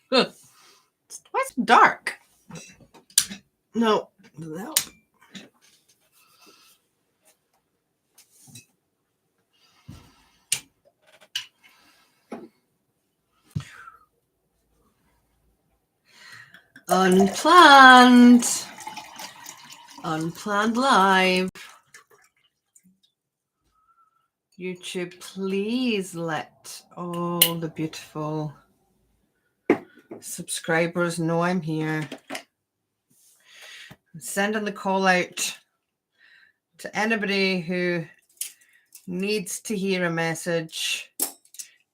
Why is it dark? No. No. Unplanned live. YouTube, please let all the beautiful subscribers know I'm here. I'm sending the call out to anybody who needs to hear a message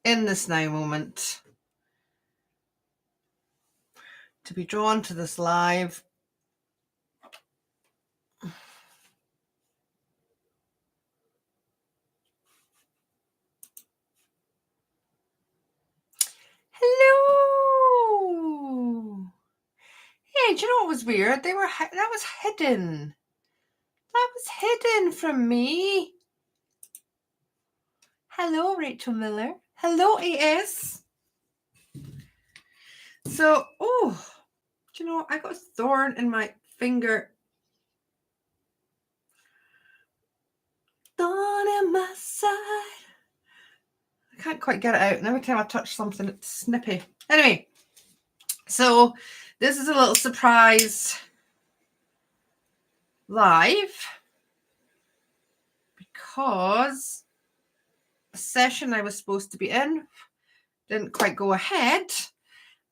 in this now moment to be drawn to this live. Hello. Hey, do you know what was weird? That was hidden. That was hidden from me. Hello, Rachel Miller. Hello, AS. So, do you know, I got a thorn in my finger. Thorn in my side. I can't quite get it out. And every time I touch something, it's snippy. Anyway, so this is a little surprise live because a session I was supposed to be in didn't quite go ahead.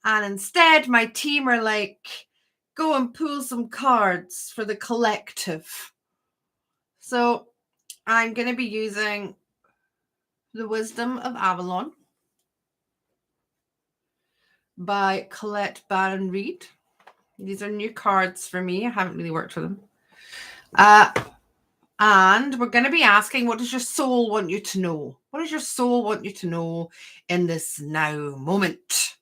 And instead, my team are like, go and pull some cards for the collective. So I'm going to be using The Wisdom of Avalon by Colette Baron Reid. These are new cards for me. I haven't really worked with them. And we're going to be asking, what does your soul want you to know? What does your soul want you to know in this now moment?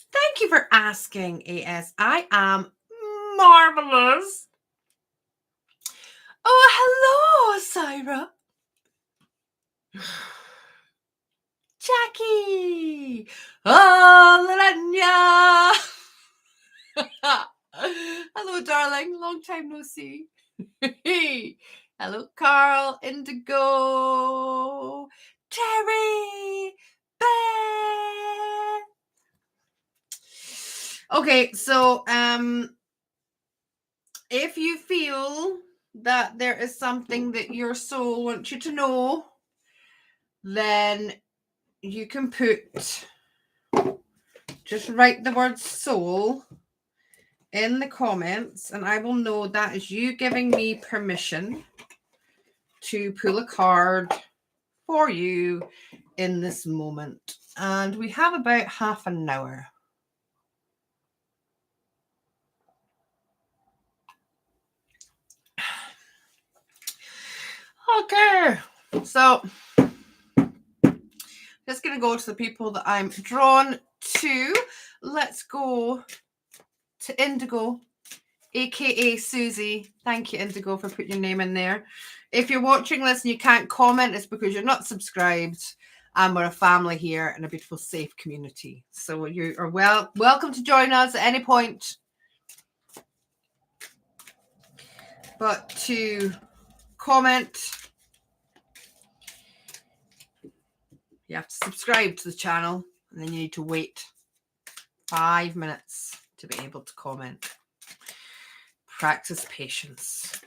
Thank you for asking, AS. I am marvelous. Oh, hello, Syra. Jackie. Oh, Lynette. Hello, darling. Long time no see. Hello, Carl. Indigo. Terry. Beth. Okay, so if you feel that there is something that your soul wants you to know, then you can just write the word soul in the comments, and I will know that is you giving me permission to pull a card for you in this moment. And we have about half an hour. Okay, so just going to go to the people that I'm drawn to. Let's go to Indigo, aka Susie. Thank you, Indigo, for putting your name in there. If you're watching this and you can't comment, it's because you're not subscribed. And we're a family here in a beautiful, safe community. So you are welcome to join us at any point. But to comment, you have to subscribe to the channel, and then you need to wait 5 minutes to be able to comment. Practice patience.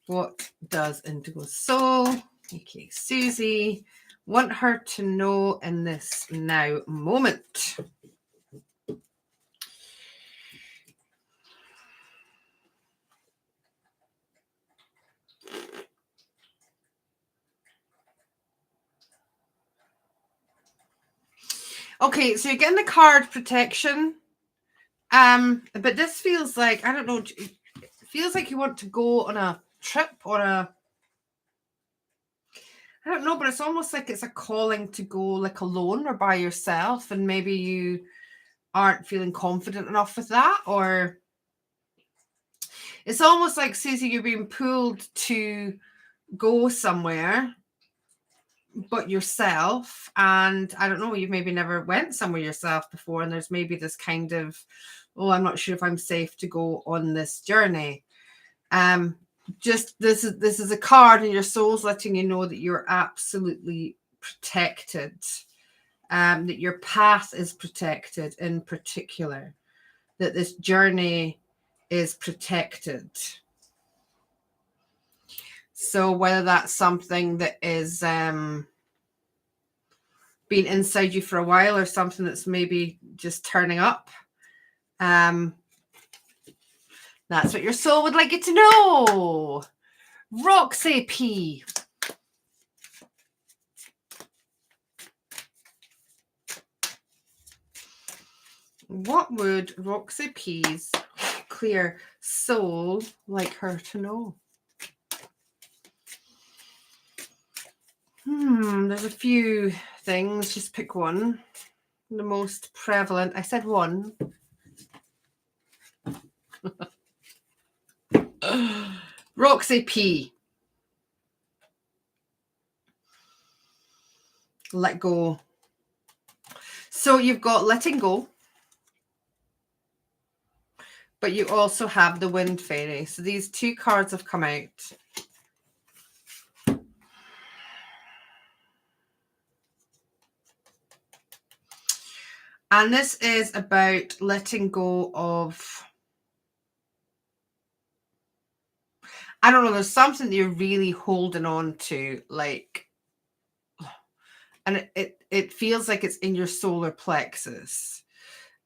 What does Indigo's soul, aka Susie, want her to know in this now moment? Okay, so you're getting the card protection. But this feels like, I don't know, it feels like you want to go on a trip or I don't know, but it's almost like it's a calling to go like alone or by yourself, and maybe you aren't feeling confident enough with that, or it's almost like, Susie, you're being pulled to go somewhere, but yourself. And I don't know, you've maybe never went somewhere yourself before, and there's maybe this kind of, oh, I'm not sure if I'm safe to go on this journey. Just this is a card, and your soul's letting you know that you're absolutely protected, that your path is protected in particular, that this journey is protected. So whether that's something that is been inside you for a while, or something that's maybe just turning up, that's what your soul would like you to know. Roxy P. What would Roxy P's clear soul like her to know? There's a few things. Just pick one. The most prevalent. I said one. Roxy P. Let go. So you've got letting go, but you also have the Wind Fairy. So these two cards have come out. And this is about letting go of, I don't know, there's something that you're really holding on to, like, and it feels like it's in your solar plexus.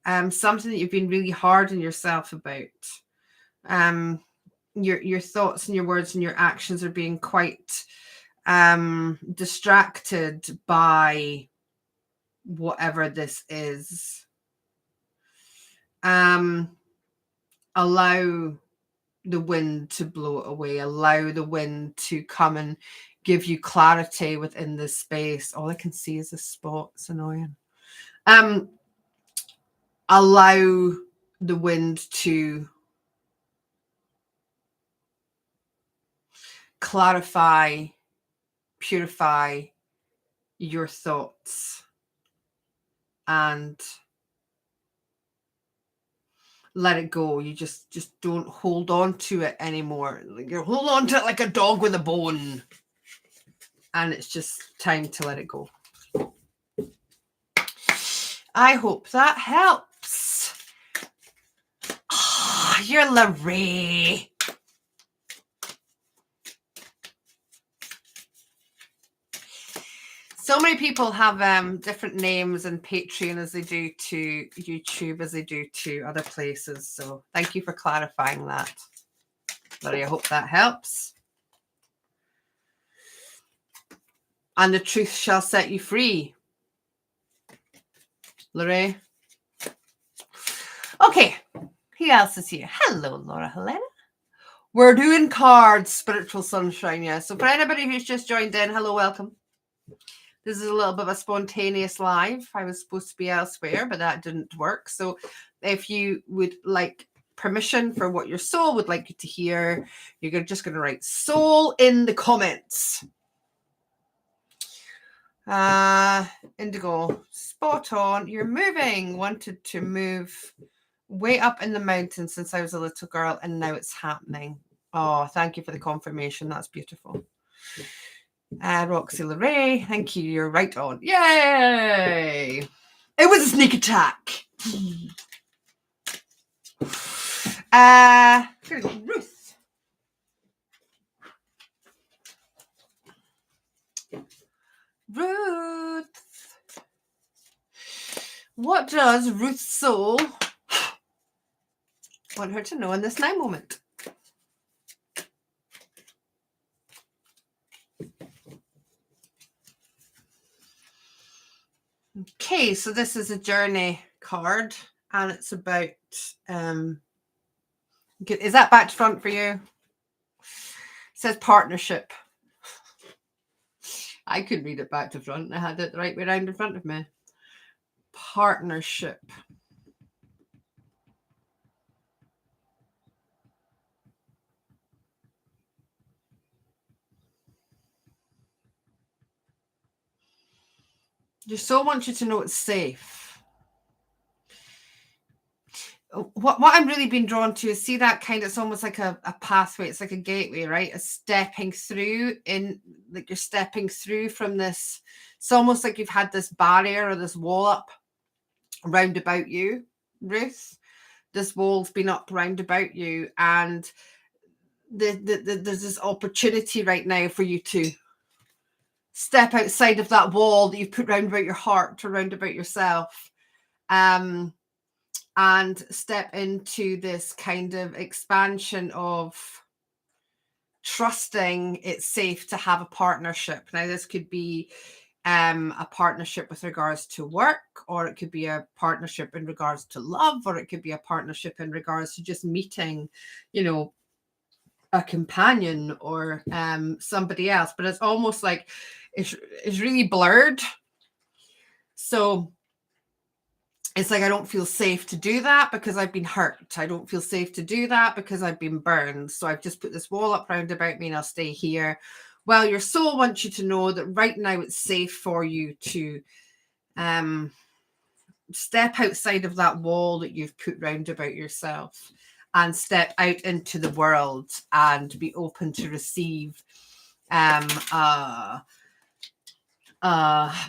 Something that you've been really hard on yourself about. Your thoughts and your words and your actions are being quite distracted by whatever this is. Allow the wind to blow it away. Allow the wind to come and give you clarity within this space. All I can see is a spot. It's annoying. Allow the wind to clarify, purify your thoughts, and let it go. You just don't hold on to it anymore. You hold on to it like a dog with a bone, and it's just time to let it go. I hope that helps. Oh, you're Larry. So many people have different names in Patreon as they do to YouTube, as they do to other places. So thank you for clarifying that, Larry. I hope that helps. And the truth shall set you free, Larry. Okay, who else is here? Hello, Laura Helena. We're doing cards, Spiritual Sunshine, yeah. So for anybody who's just joined in, hello, welcome. This is a little bit of a spontaneous live. I was supposed to be elsewhere, but that didn't work. So if you would like permission for what your soul would like you to hear, you're just going to write soul in the comments. Indigo, spot on. You're moving. Wanted to move way up in the mountains since I was a little girl, and now it's happening. Oh, thank you for the confirmation. That's beautiful. Roxy LeRae, thank you. You're right on. Yay! It was a sneak attack. Ruth. Ruth. What does Ruth's soul want her to know in this now moment? Okay, so this is a journey card, and it's about is that back to front for you? It says partnership. I couldn't read it back to front. I had it the right way around in front of me. Partnership. Your soul wants you to know it's safe. What I'm really being drawn to is, see that kind of, it's almost like a pathway. It's like a gateway, right? A stepping through, in like you're stepping through from this. It's almost like you've had this barrier or this wall up round about you, Ruth. This wall's been up round about you, and there's this opportunity right now for you to step outside of that wall that you've put round about your heart or round about yourself, and step into this kind of expansion of trusting it's safe to have a partnership. Now, this could be a partnership with regards to work, or it could be a partnership in regards to love, or it could be a partnership in regards to just meeting, you know, a companion or somebody else. But it's almost like it's really blurred. So it's like, I don't feel safe to do that because I've been hurt. I don't feel safe to do that because I've been burned. So I've just put this wall up round about me and I'll stay here. Well, your soul wants you to know that right now it's safe for you to step outside of that wall that you've put round about yourself and step out into the world and be open to receive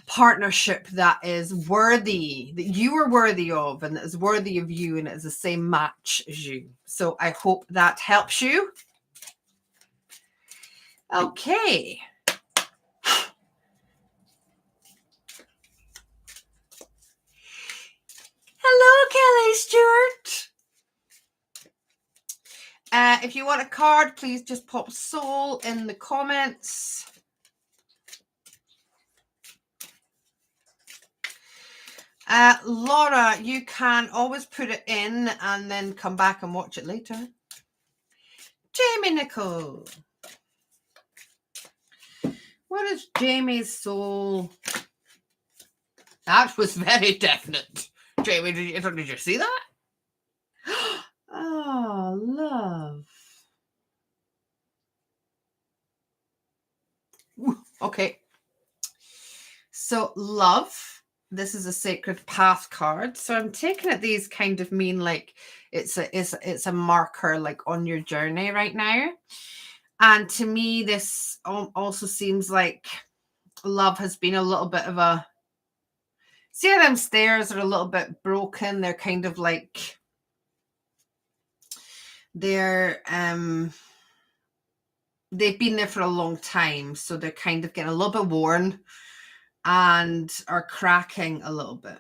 partnership that is worthy, that you are worthy of, and that is worthy of you, and it is the same match as you. So I hope that helps you. Okay. Hello, Kelly Stewart. If you want a card, please just pop soul in the comments. Laura, you can always put it in and then come back and watch it later. Jamie Nicole. What is Jamie's soul? That was very definite. Jamie, did you see that? Oh, love. Okay. So, love. This is a sacred path card. So I'm taking it, these kind of mean like it's a marker like on your journey right now. And to me, this also seems like love has been a little bit of a, see how them stairs are a little bit broken. They're kind of like, they've been there for a long time. So they're kind of getting a little bit worn and are cracking a little bit.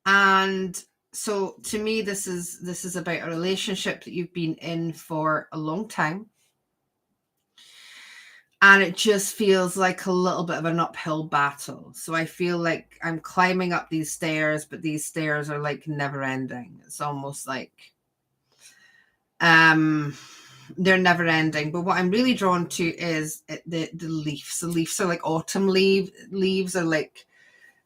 And so to me, this is about a relationship that you've been in for a long time. And it just feels like a little bit of an uphill battle. So I feel like I'm climbing up these stairs, but these stairs are like never ending. It's almost like they're never ending. But what I'm really drawn to is the leaves. The leaves are like autumn leaves are like,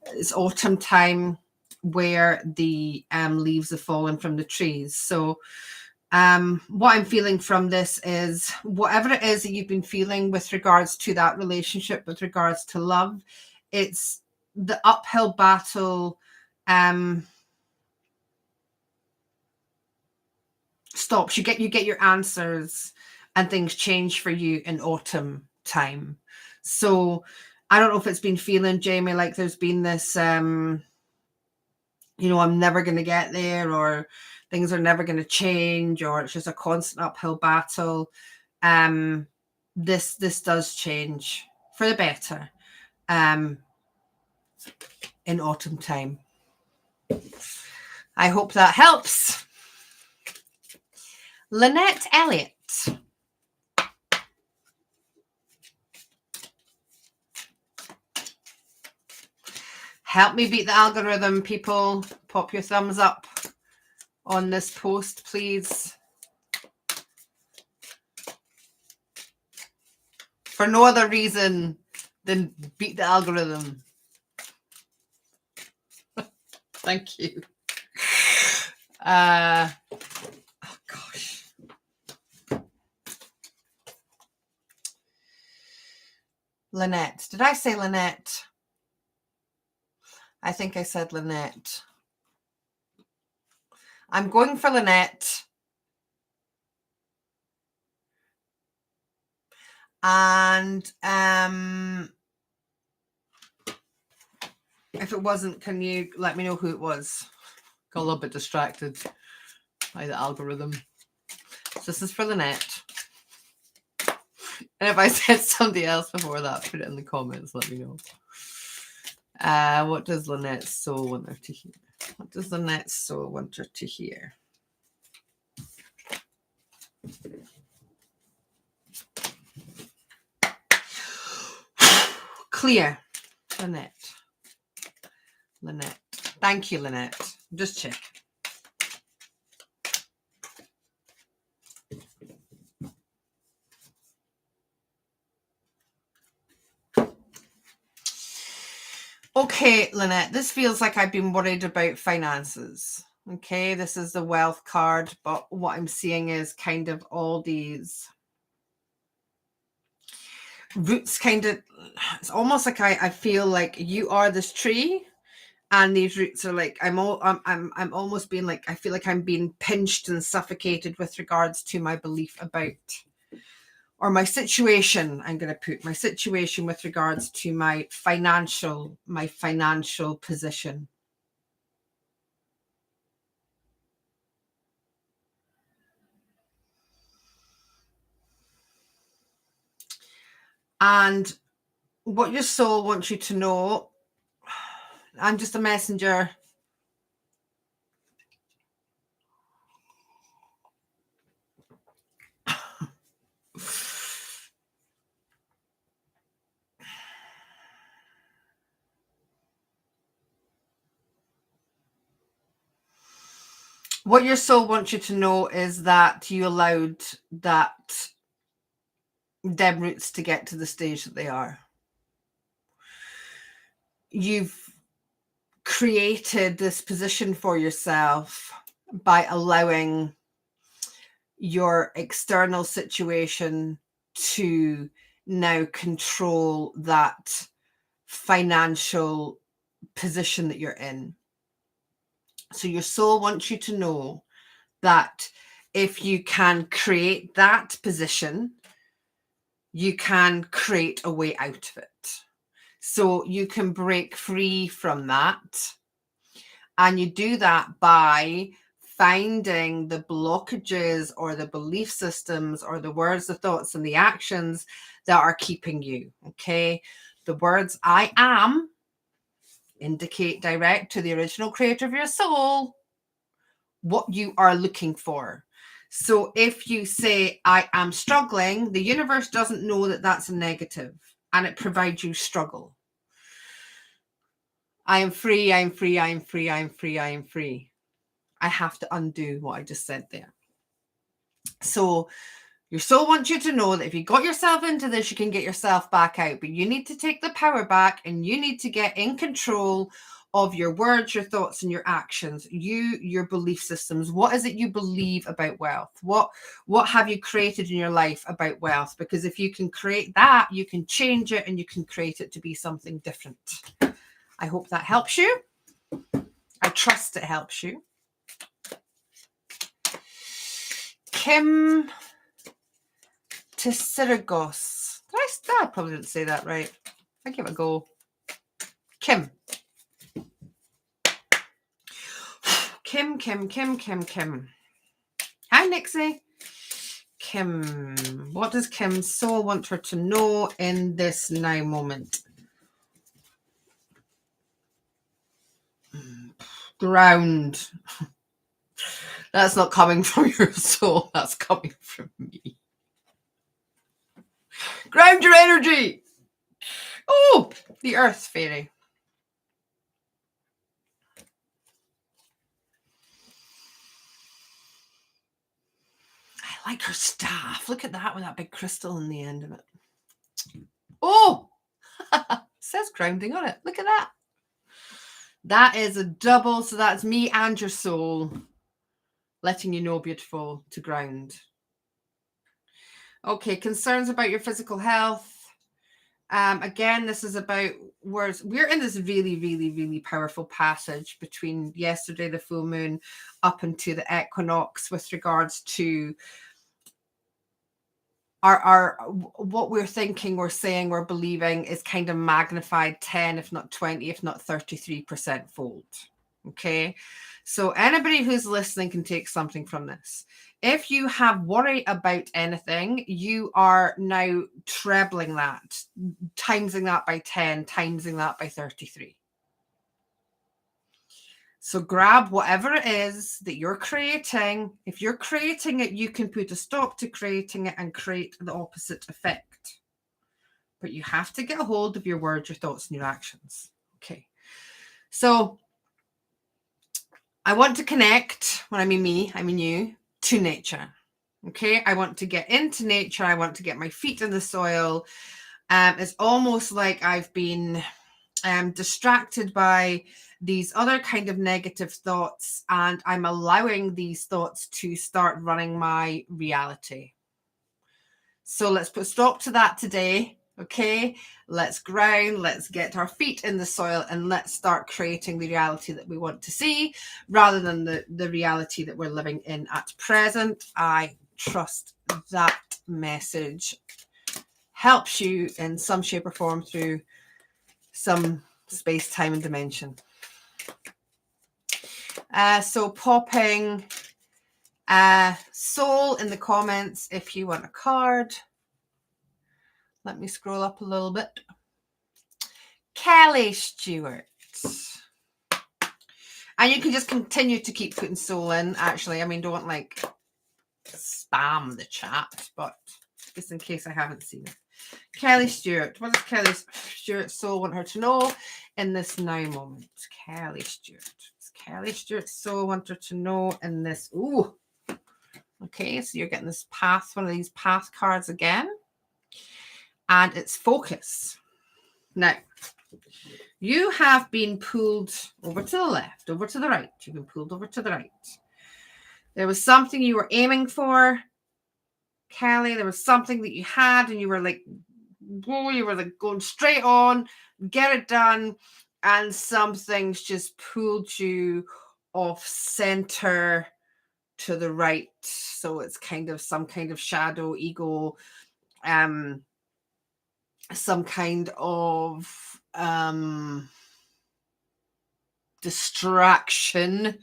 it's autumn time where the leaves have fallen from the trees. So what I'm feeling from this is whatever it is that you've been feeling with regards to that relationship, with regards to love, it's the uphill battle stops. You get your answers and things change for you in autumn time. So I don't know if it's been feeling, Jamie, like there's been this you know, I'm never going to get there, or things are never going to change, or it's just a constant uphill battle. This does change for the better in autumn time. I hope that helps. Lynette Elliott. Help me beat the algorithm, people. Pop your thumbs up on this post, please. For no other reason than beat the algorithm. Thank you. Oh, gosh. Lynette. Did I say Lynette? I think I said Lynette. I'm going for Lynette. And if it wasn't, can you let me know who it was? Got a little bit distracted by the algorithm. So this is for Lynette. And if I said somebody else before that, put it in the comments. Let me know. What does Lynette Soul want her to hear? What does Lynette Soul want her to hear? Clear. Lynette. Lynette. Thank you, Lynette. Just check. Okay, Lynette, this feels like I've been worried about finances. Okay, this is the wealth card, but what I'm seeing is kind of all these roots kind of, it's almost like I feel like you are this tree and these roots are like, I'm almost being like, I feel like I'm being pinched and suffocated with regards to my belief about, or my situation. I'm going to put my situation with regards to my financial position. And what your soul wants you to know, I'm just a messenger. What your soul wants you to know is that you allowed them roots to get to the stage that they are. You've created this position for yourself by allowing your external situation to now control that financial position that you're in. So your soul wants you to know that if you can create that position, you can create a way out of it. So you can break free from that. And you do that by finding the blockages or the belief systems or the words, the thoughts, and the actions that are keeping you. Okay. The words I am indicate direct to the original creator of your soul what you are looking for. So if you say, I am struggling, the universe doesn't know that that's a negative and it provides you struggle. I am free, I am free, I am free, I am free, I am free. I have to undo what I just said there. So your soul wants you to know that if you got yourself into this, you can get yourself back out, but you need to take the power back and you need to get in control of your words, your thoughts, and your actions, your belief systems. What is it you believe about wealth? What have you created in your life about wealth? Because if you can create that, you can change it and you can create it to be something different. I hope that helps you. I trust it helps you. Kim Tisiragos. I probably didn't say that right. I give it a go. Kim. Kim. Hi, Nixie. Kim. What does Kim's soul want her to know in this now moment? Ground. That's not coming from your soul. That's coming from me. Ground your energy. Oh, the earth fairy. I like her staff. Look at that with that big crystal in the end of it. Oh, it says grounding on it. Look at that. That is a double. So that's me and your soul letting you know, beautiful, to ground. Okay, concerns about your physical health. Again, this is about words. We're in this really, really, really powerful passage between yesterday, the full moon, up into the equinox with regards to our what we're thinking, we're saying, we're believing is kind of magnified 10, if not 20, if not 33% fold. Okay. So anybody who's listening can take something from this. If you have worry about anything, you are now trebling that, timesing that by 10, timesing that by 33. So grab whatever it is that you're creating. If you're creating it, you can put a stop to creating it and create the opposite effect. But you have to get a hold of your words, your thoughts, and your actions. Okay. So I want to connect, when I mean me, I mean you, to nature. Okay. I want to get into nature. I want to get my feet in the soil. It's almost like I've been distracted by these other kind of negative thoughts, and I'm allowing these thoughts to start running my reality. So let's put a stop to that today. Okay, let's ground, let's get our feet in the soil, and let's start creating the reality that we want to see rather than the reality that we're living in at present. I trust that message helps you in some shape or form through some space, time, and dimension. So popping soul in the comments if you want a card. Let me scroll up a little bit. Kelly Stewart. And you can just continue to keep putting soul in, actually. I mean, don't like spam the chat, but just in case I haven't seen it. Kelly Stewart. What does Kelly Stewart's soul want her to know in this now moment? Kelly Stewart. Kelly Stewart's soul want her to know in this. Ooh. Okay, so you're getting this path, one of these path cards again. And it's focus. Now, you have been pulled over to the left, over to the right. You've been pulled over to the right. There was something you were aiming for, Kelly. There was something that you had, and you were like, whoa, you were like going straight on, get it done. And something's just pulled you off center to the right. So it's kind of some kind of shadow, ego, some kind of distraction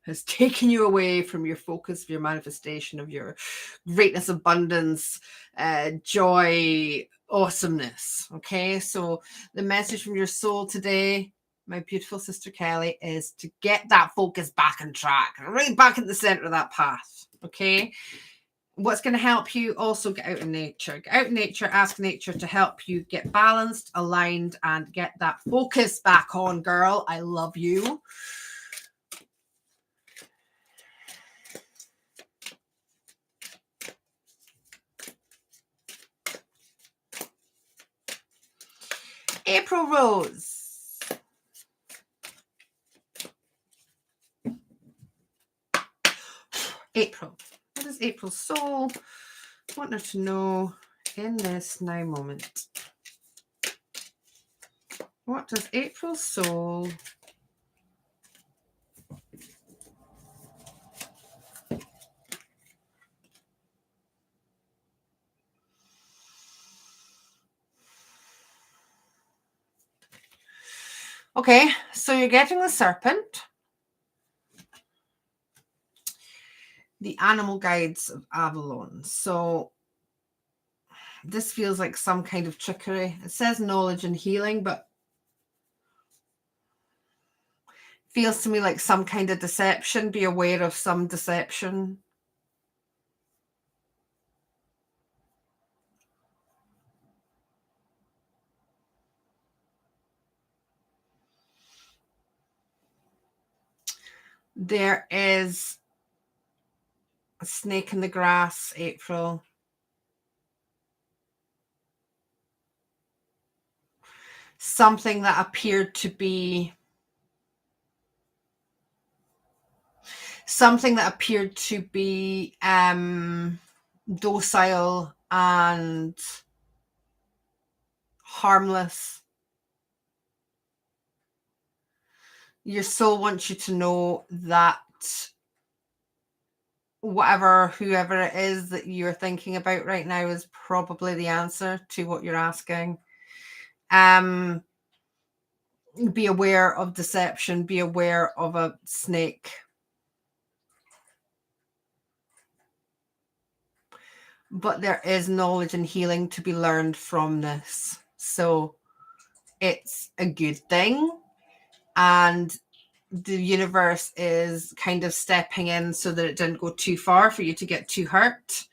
has taken you away from your focus, of your manifestation, of your greatness, abundance, joy, awesomeness. Okay, so the message from your soul today, my beautiful sister Kelly, is to get that focus back on track, right back at the center of that path. Okay, what's going to help you? Also get out in nature. Get out in nature, ask nature to help you get balanced, aligned, and get that focus back on, girl. I love you. April Rose. April. What does April's soul want her to know in this now moment? What does April's soul Okay, so you're getting the serpent, the animal guides of Avalon. So this feels like some kind of trickery. It says knowledge and healing, but feels to me like some kind of deception. Be aware of some deception. There is a snake in the grass, April. Something that appeared to be docile and harmless. Your soul wants you to know that whoever it is that you're thinking about right now is probably the answer to what you're asking. Be aware of deception, be aware of a snake. But there is knowledge and healing to be learned from this. So it's a good thing. And the universe is kind of stepping in so that it didn't go too far for you to get too hurt.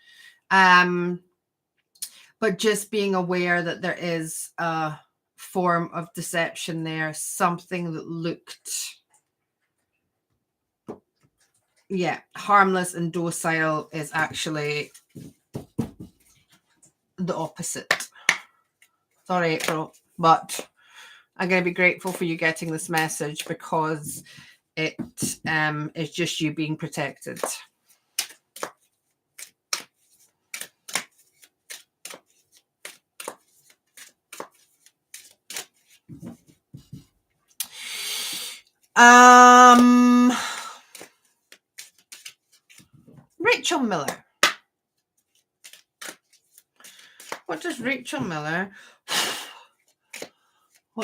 But just being aware that there is a form of deception there, something that looked, harmless and docile is actually the opposite. Sorry, April, but I'm going to be grateful for you getting this message because it is just you being protected. Rachel Miller. What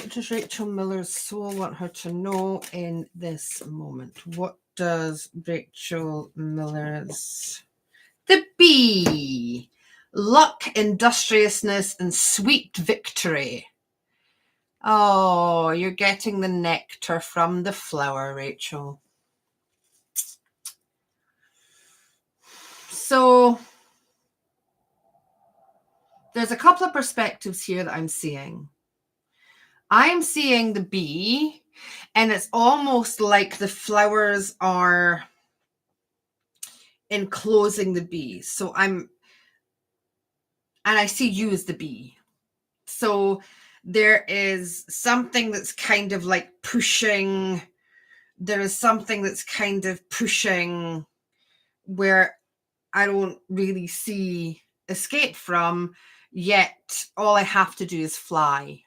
does Rachel Miller's soul want her to know in this moment? What does Rachel Miller's... The bee. Luck, industriousness, and sweet victory. Oh, you're getting the nectar from the flower, Rachel. So there's a couple of perspectives here that I'm seeing. I'm seeing the bee, and it's almost like the flowers are enclosing the bee. So I see you as the bee. So there is something that's kind of like pushing. There is something that's kind of pushing where I don't really see escape from, yet all I have to do is fly.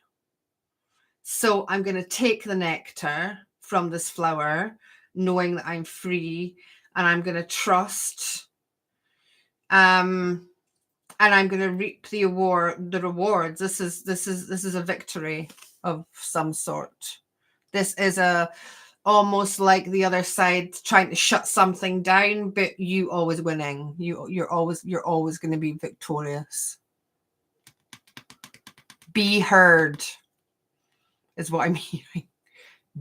So I'm going to take the nectar from this flower, knowing that I'm free, and I'm going to trust. And I'm going to reap the rewards. This is a victory of some sort. This is almost like the other side trying to shut something down, but you always winning. You're always going to be victorious. Be heard is what I'm hearing.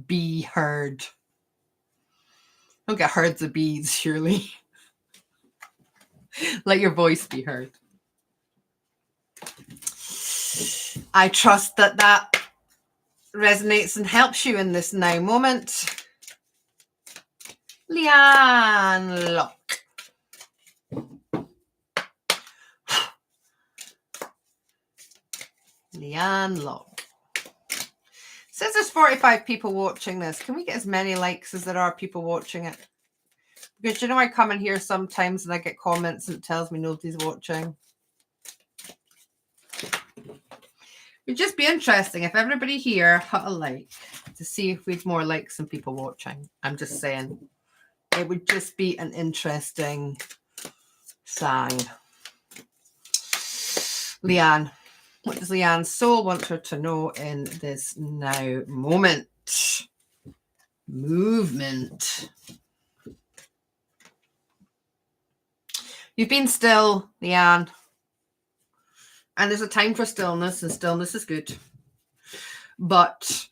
Be heard. Don't get herds of bees, surely. Let your voice be heard. I trust that resonates and helps you in this now moment. Leanne Locke. Leanne Locke. Says there's 45 people watching this. Can we get as many likes as there are people watching it? Because you know I come in here sometimes and I get comments and it tells me nobody's watching. It'd just be interesting if everybody here hit a like to see if we've more likes than people watching. I'm just saying. It would just be an interesting thing. Leanne. What does Leanne's soul want her to know in this now moment? Movement. You've been still, Leanne. And there's a time for stillness, and stillness is good. But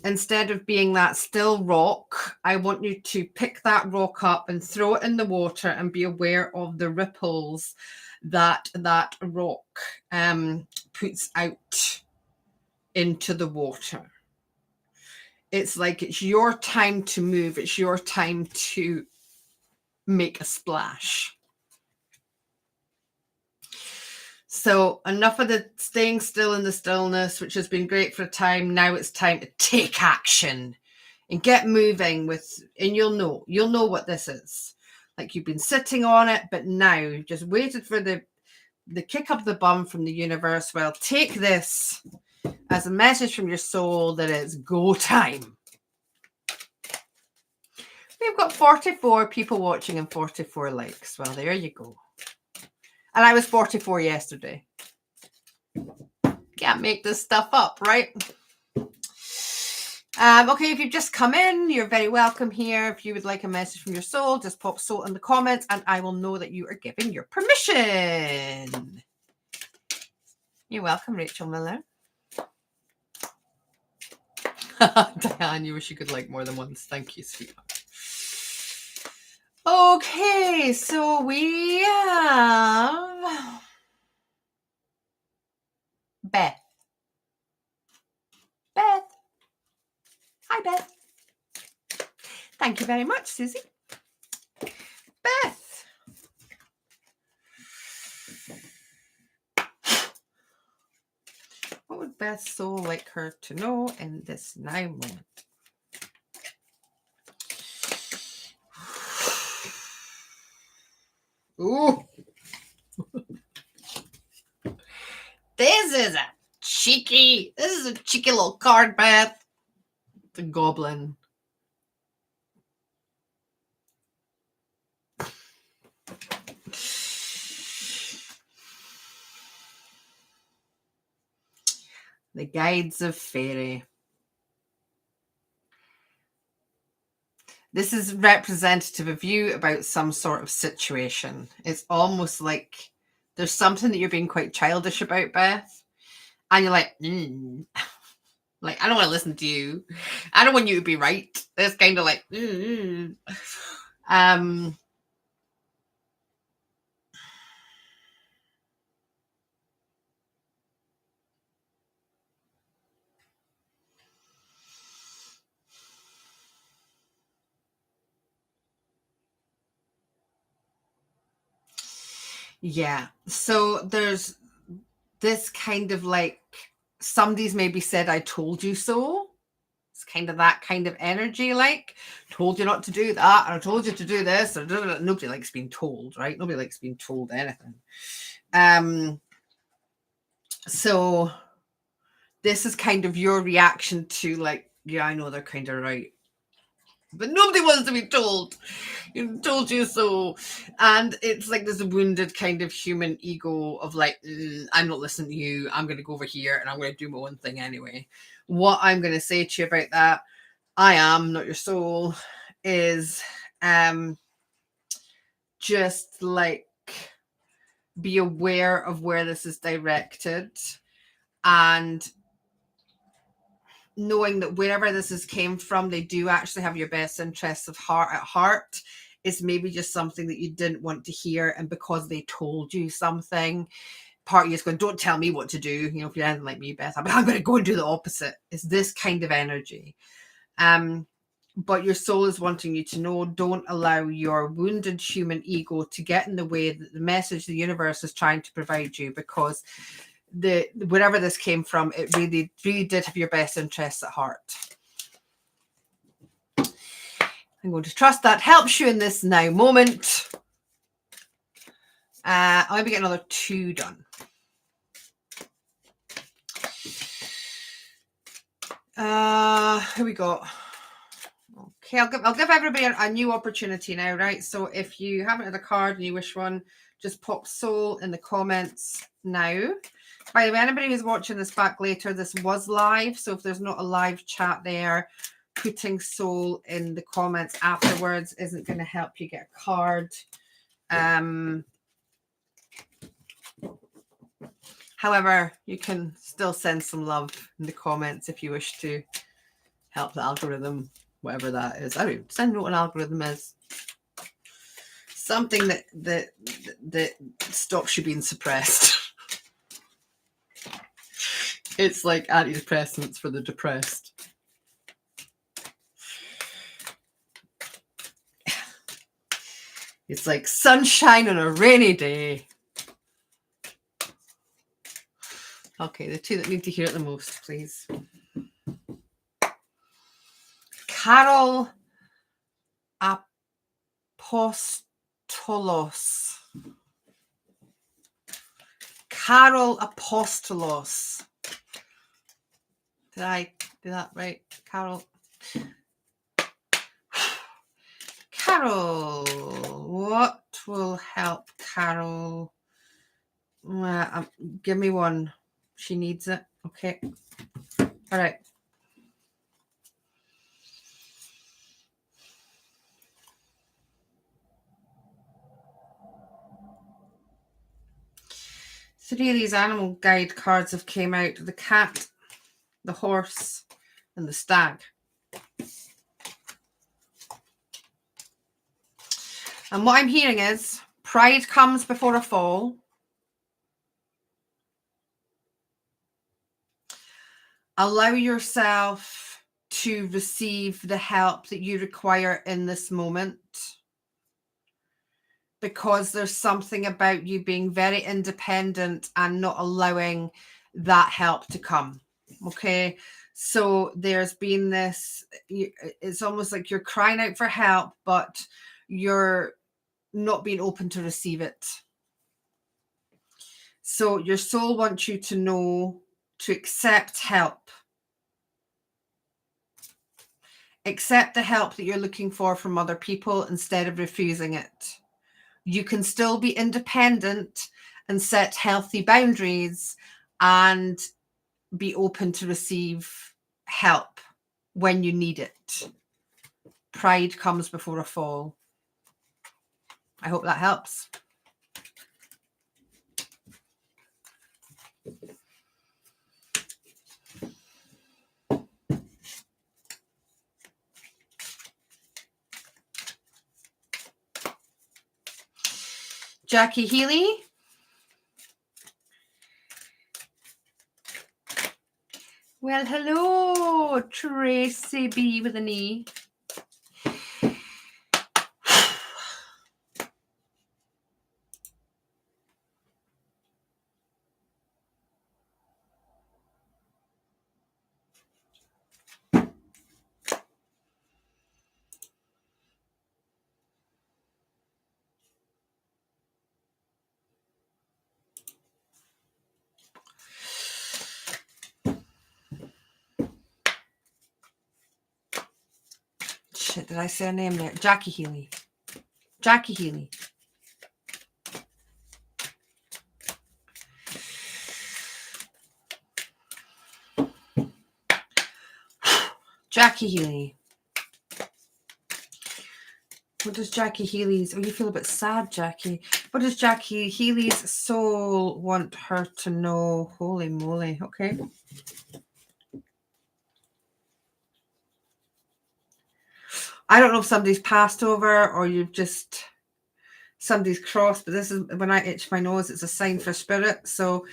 instead of being that still rock, I want you to pick that rock up and throw it in the water and be aware of the ripples that rock puts out into the water. It's like it's your time to move. It's your time to make a splash. So enough of the staying still in the stillness, which has been great for a time. Now it's time to take action and get moving and you'll know what this is. Like you've been sitting on it, but now you've just waited for the kick up the bum from the universe. Well, take this as a message from your soul that it's go time. We've got 44 people watching and 44 likes. Well, there you go. And I was 44 yesterday. Can't make this stuff up, right? Okay, if you've just come in, you're very welcome here. If you would like a message from your soul, just pop soul in the comments and I will know that you are giving your permission. You're welcome, Rachel Miller. Diane, you wish you could like more than once. Thank you, sweetheart. Okay, so we have Beth. Beth. Hi, Beth. Thank you very much, Susie. Beth. What would Beth's soul like her to know in this now moment? Ooh. This is a cheeky little card, Beth. The goblin. The Guides of Fairy. This is representative of you about some sort of situation. It's almost like there's something that you're being quite childish about, Beth. And you're like, like, I don't want to listen to you. I don't want you to be right. It's kind of like, yeah. So there's this kind of like somebody's maybe said, I told you so. It's kind of that kind of energy, like, told you not to do that, and I told you to do this. Or nobody likes being told, right? Nobody likes being told anything. So this is kind of your reaction to like, yeah, I know they're kind of right. But nobody wants to be told. You told you so. And it's like this wounded kind of human ego of like, I'm not listening to you. I'm going to go over here and I'm going to do my own thing anyway. What I'm going to say to you about that, I am not your soul, is just like be aware of where this is directed and knowing that wherever this has came from, they do actually have your best interests of heart at heart. It's maybe just something that you didn't want to hear, and because they told you something, part of you is going, don't tell me what to do. You know, if you're anything like me, Beth, I'm going to go and do the opposite. It's this kind of energy. But your soul is wanting you to know, don't allow your wounded human ego to get in the way that the message the universe is trying to provide you, because wherever this came from, it really did have your best interests at heart. I'm going to trust that helps you in this now moment. I'll maybe get another 2 done. Here we go. Okay, I'll give everybody a new opportunity now, right? So if you haven't had a card and you wish one, just pop soul in the comments now. By the way, anybody who's watching this back later, this was live. So if there's not a live chat there, putting soul in the comments afterwards isn't going to help you get a card. However, you can still send some love in the comments if you wish to help the algorithm, whatever that is. I don't know what an algorithm is. Something that stops you being suppressed. It's like antidepressants for the depressed. It's like sunshine on a rainy day. Okay, the 2 that need to hear it the most, please. Carol Apostolos. Carol Apostolos. Did I do that right? Carol. Carol. What will help Carol? Give me one. She needs it. Okay. All right. Three of these animal guide cards have came out. The cat, the horse, and the stag. And what I'm hearing is pride comes before a fall. Allow yourself to receive the help that you require in this moment, because there's something about you being very independent and not allowing that help to come. Okay. So there's been this, it's almost like you're crying out for help, but you're not being open to receive it. So your soul wants you to know to accept help. Accept the help that you're looking for from other people instead of refusing it. You can still be independent and set healthy boundaries and be open to receive help when you need it. Pride comes before a fall. I hope that helps. Jackie Healy. Well, hello, Tracy B with an E. Shit, did I say her name there? Jackie Healy. Jackie Healy. Jackie Healy. What does Jackie Healy's... Oh, you feel a bit sad, Jackie. What does Jackie Healy's soul want her to know? Holy moly. Okay. I don't know if somebody's passed over or you've just... somebody's crossed, but this is when I itch my nose, it's a sign for spirit. So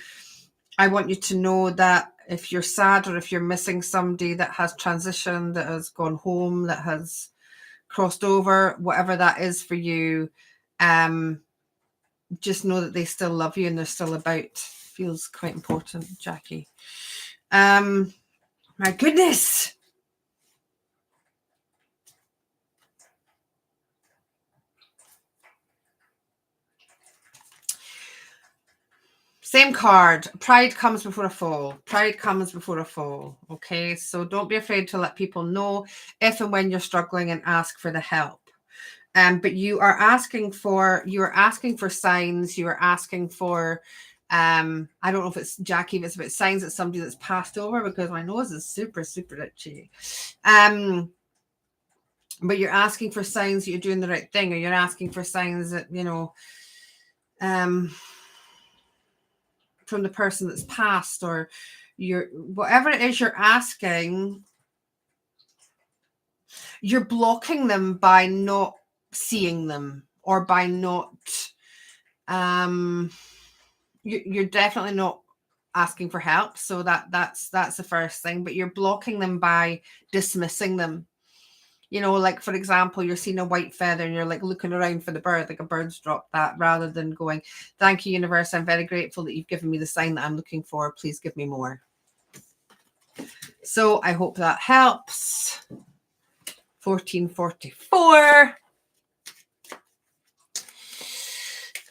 I want you to know that if you're sad or if you're missing somebody that has transitioned, that has gone home, that has crossed over, whatever that is for you, just know that they still love you and they're still about. Feels quite important, Jackie. My goodness. Same card. Pride comes before a fall. Pride comes before a fall. Okay, so don't be afraid to let people know if and when you're struggling and ask for the help. But you are asking for signs. You are asking for I don't know if it's Jackie, if it's about signs that somebody that's passed over, because my nose is super, super itchy. But you're asking for signs that you're doing the right thing, or you're asking for signs that, you know, from the person that's passed, or whatever it is you're asking, you're blocking them by not seeing them, or by not you're definitely not asking for help. So that's the first thing, but you're blocking them by dismissing them. You know, like, for example, you're seeing a white feather and you're like looking around for the bird, like a bird's dropped that, rather than going, thank you, universe, I'm very grateful that you've given me the sign that I'm looking for. Please give me more. So I hope that helps. 1444.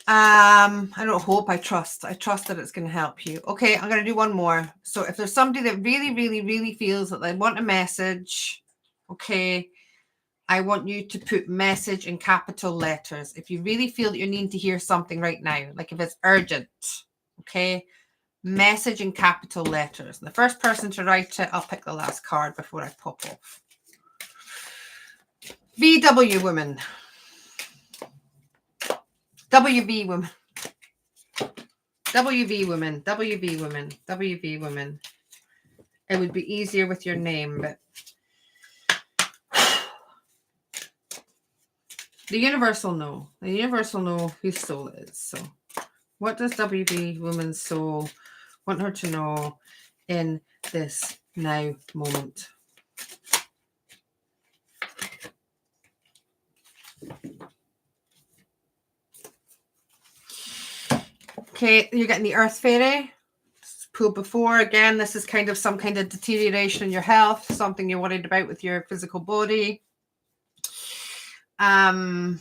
I don't hope, I trust that it's going to help you. Okay, I'm going to do one more. So if there's somebody that really, really, really feels that they want a message, okay, I want you to put message in capital letters. If you really feel that you need to hear something right now, like if it's urgent, okay, message in capital letters. And the first person to write it, I'll pick the last card before I pop off. VW woman. WV woman. WV woman. WV woman. WV woman. It would be easier with your name, but the universe will know. The universe will know whose soul it is. So what does WV woman's soul want her to know in this now moment? Okay, you're getting the Earth Fairy. Pulled before. Again, this is kind of some kind of deterioration in your health, something you're worried about with your physical body. Some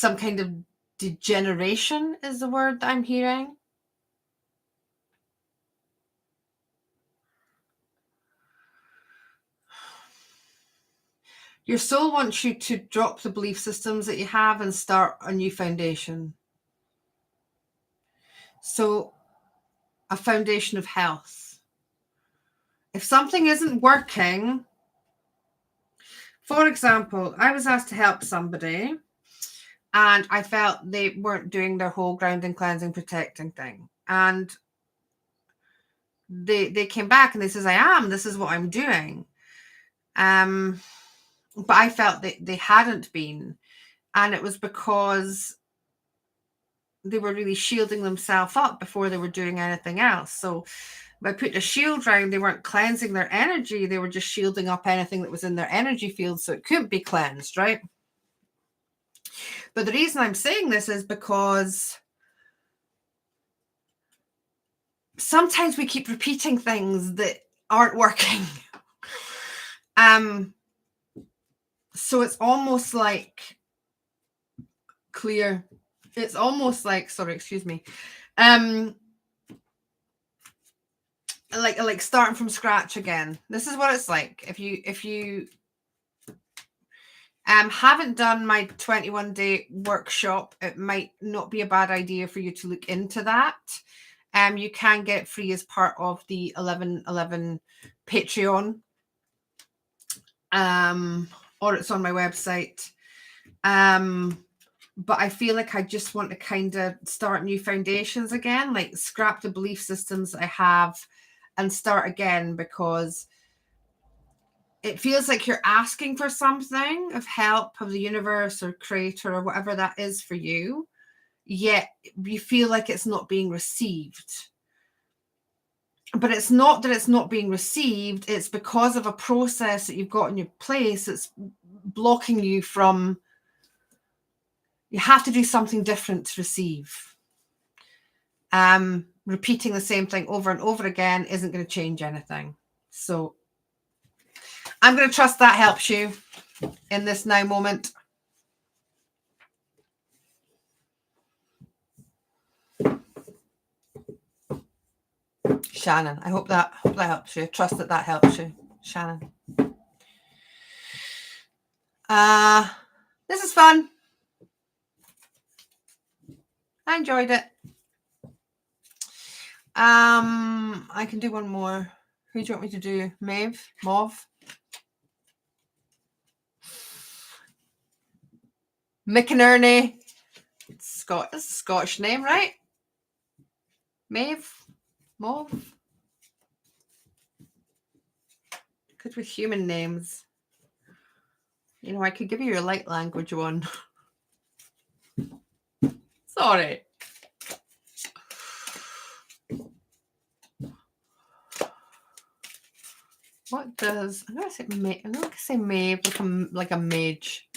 kind of degeneration is the word that I'm hearing. Your soul wants you to drop the belief systems that you have and start a new foundation. So, a foundation of health. If something isn't working, for example, I was asked to help somebody and I felt they weren't doing their whole grounding, cleansing, protecting thing. And they came back and they says, I am, this is what I'm doing. But I felt that they hadn't been. And it was because they were really shielding themselves up before they were doing anything else. So by putting a shield around, they weren't cleansing their energy. They were just shielding up anything that was in their energy field so it couldn't be cleansed, right? But the reason I'm saying this is because sometimes we keep repeating things that aren't working. So it's almost like clear. It's almost like, sorry, excuse me. Like starting from scratch again. This is what it's like. If you haven't done my 21-day workshop, it might not be a bad idea for you to look into that. You can get it free as part of the 1111 Patreon. Or it's on my website. But I feel like I just want to kind of start new foundations again, like scrap the belief systems I have and start again, because it feels like you're asking for something of help of the universe or creator or whatever that is for you, yet you feel like it's not being received. But it's not that it's not being received, it's because of a process that you've got in your place that's blocking you from, you have to do something different to receive. Repeating the same thing over and over again isn't going to change anything. So I'm going to trust that helps you in this now moment. Shannon, I hope that helps you. Trust that helps you, Shannon. This is fun. I enjoyed it. I can do one more. Who do you want me to do? Maeve? Mauve? McInerney. It's a Scottish name, right? Maeve? Mauve? Good with human names. You know, I could give you your light language one. Sorry. What does, I'm going to say Maeve, like a mage.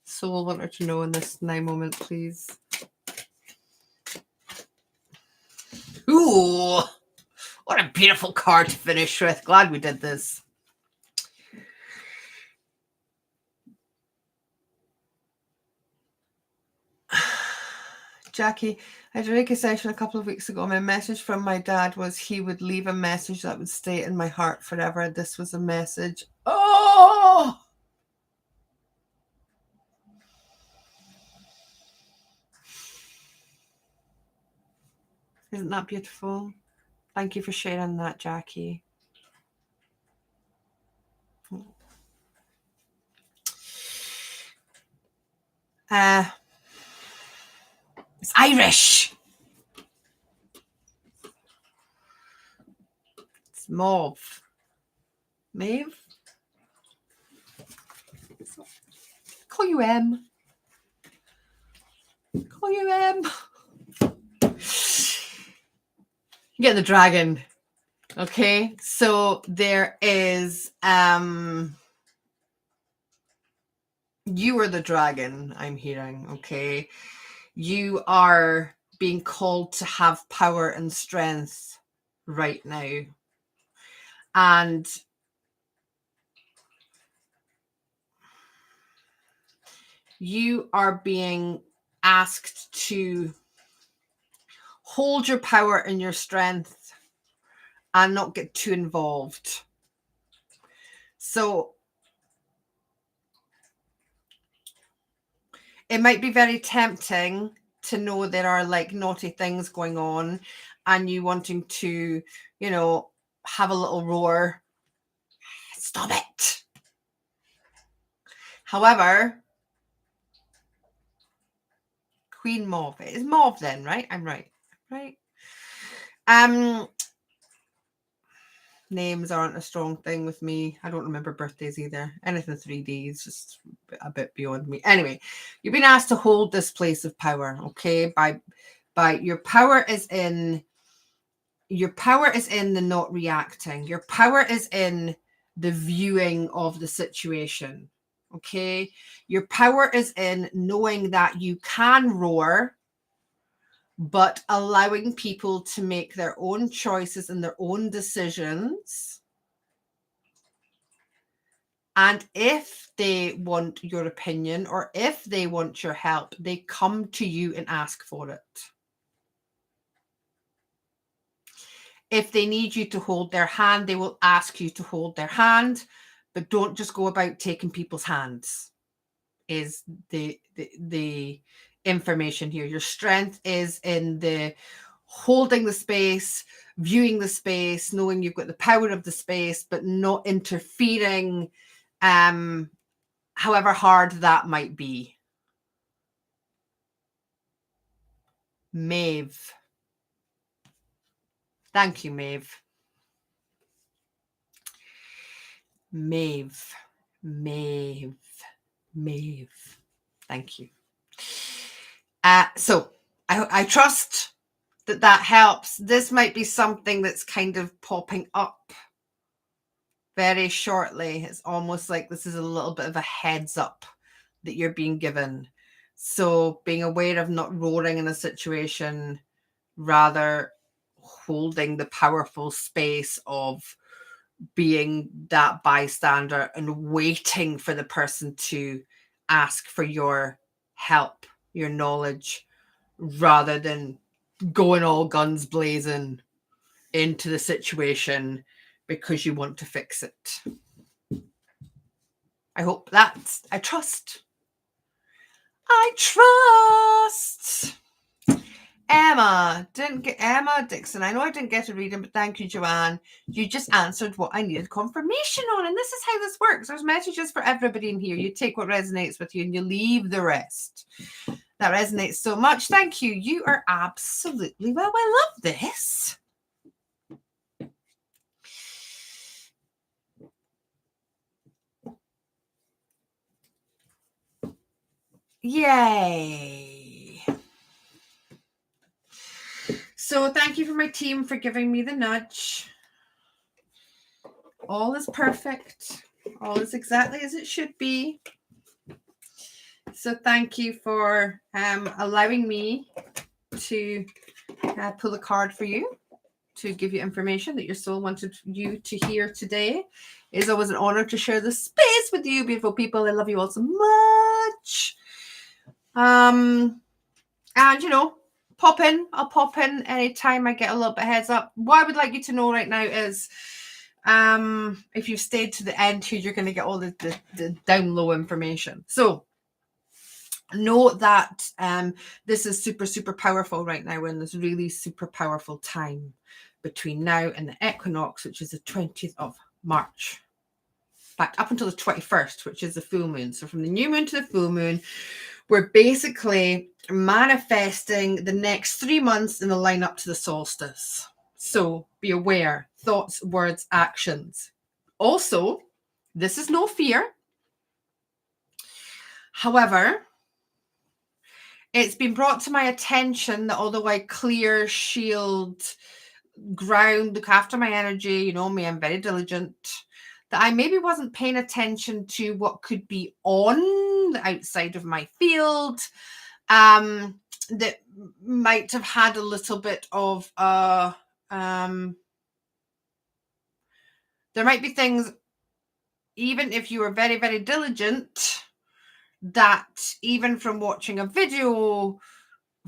Soul want her to know in this now moment, please. Ooh, what a beautiful card to finish with. Glad we did this. Jackie, I had a Reiki session a couple of weeks ago. My message from my dad was he would leave a message that would stay in my heart forever. This was a message. Oh! Isn't that beautiful? Thank you for sharing that, Jackie. It's Irish. It's Maeve. Maeve? Call you M. Call you M. Get the dragon. Okay, so there is you are the dragon, I'm hearing. Okay, you are being called to have power and strength right now, and you are being asked to hold your power and your strength and not get too involved. So it might be very tempting to know there are like naughty things going on and you wanting to, you know, have a little roar. Stop it. However, Queen Maeve. It's Maeve then, right? I'm right. Right. Names aren't a strong thing with me. I don't remember birthdays either. Anything 3D is just a bit beyond me. Anyway, you've been asked to hold this place of power, okay? By your power is in the not reacting. Your power is in the viewing of the situation. Okay? Your power is in knowing that you can roar, but allowing people to make their own choices and their own decisions. And if they want your opinion or if they want your help, they come to you and ask for it. If they need you to hold their hand, they will ask you to hold their hand, but don't just go about taking people's hands, is the information here. Your strength is in the holding the space, viewing the space, knowing you've got the power of the space, but not interfering, however hard that might be. Maeve. Thank you, Maeve. Maeve. Thank you. So I trust that helps. This might be something that's kind of popping up very shortly. It's almost like this is a little bit of a heads up that you're being given. So being aware of not roaring in a situation, rather holding the powerful space of being that bystander and waiting for the person to ask for your help, your knowledge, rather than going all guns blazing into the situation because you want to fix it. I hope that's, I trust. Emma Dixon. I know I didn't get a reading, but thank you, Joanne. You just answered what I needed confirmation on. And this is how this works. There's messages for everybody in here. You take what resonates with you and you leave the rest. That resonates so much. Thank you. You are absolutely well. I love this. Yay. So thank you for my team for giving me the nudge. All is perfect. All is exactly as it should be. So thank you for allowing me to pull a card for you, to give you information that your soul wanted you to hear today. It is always an honor to share this space with you, beautiful people. I love you all so much. And, you know, pop in. I'll pop in anytime I get a little bit heads up. What I would like you to know right now is if you've stayed to the end here, you're going to get all the down low information. So know that this is super, super powerful right now. We're in this really super powerful time between now and the equinox, which is the 20th of March. In fact, up until the 21st, which is the full moon. So from the new moon to the full moon, we're basically manifesting the next 3 months in the line up to the solstice. So be aware, thoughts, words, actions. Also, this is no fear. However, it's been brought to my attention that although I clear, shield, ground, look after my energy, you know me, I'm very diligent, that I maybe wasn't paying attention to what could be on the outside of my field, that might have had a little bit of there might be things, even if you were very, very diligent, that even from watching a video,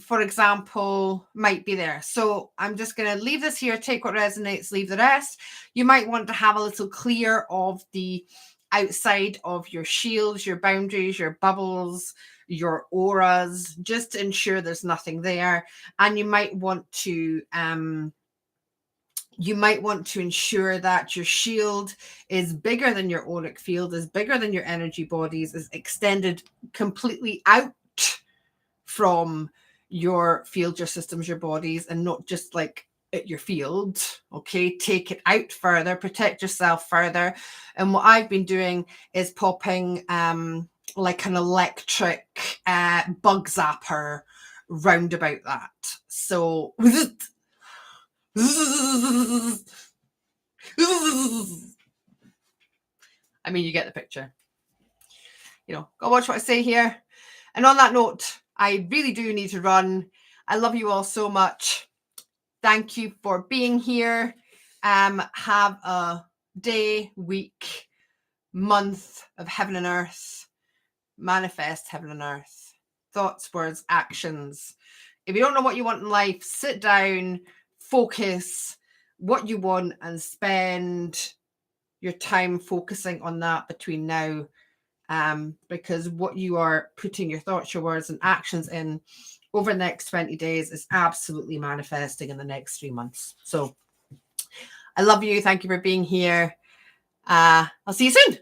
for example, might be there. So I'm just going to leave this here, take what resonates, leave the rest. You might want to have a little clear of the outside of your shields, your boundaries, your bubbles, your auras, just to ensure there's nothing there. And you might want to ensure that your shield is bigger than your auric field, is bigger than your energy bodies, is extended completely out from your field, your systems, your bodies, and not just like at your field. Okay, take it out further, protect yourself further. And what I've been doing is popping like an electric bug zapper round about that. So I mean, you get the picture. You know, go watch what I say here. And on that note, I really do need to run. I love you all so much. Thank you for being here. Have a day, week, month of heaven and earth. Manifest heaven and earth. Thoughts, words, actions. If you don't know what you want in life, sit down, focus what you want, and spend your time focusing on that between now. Because what you are putting your thoughts, your words, and actions in over the next 20 days is absolutely manifesting in the next 3 months. So I love you. Thank you for being here. I'll see you soon.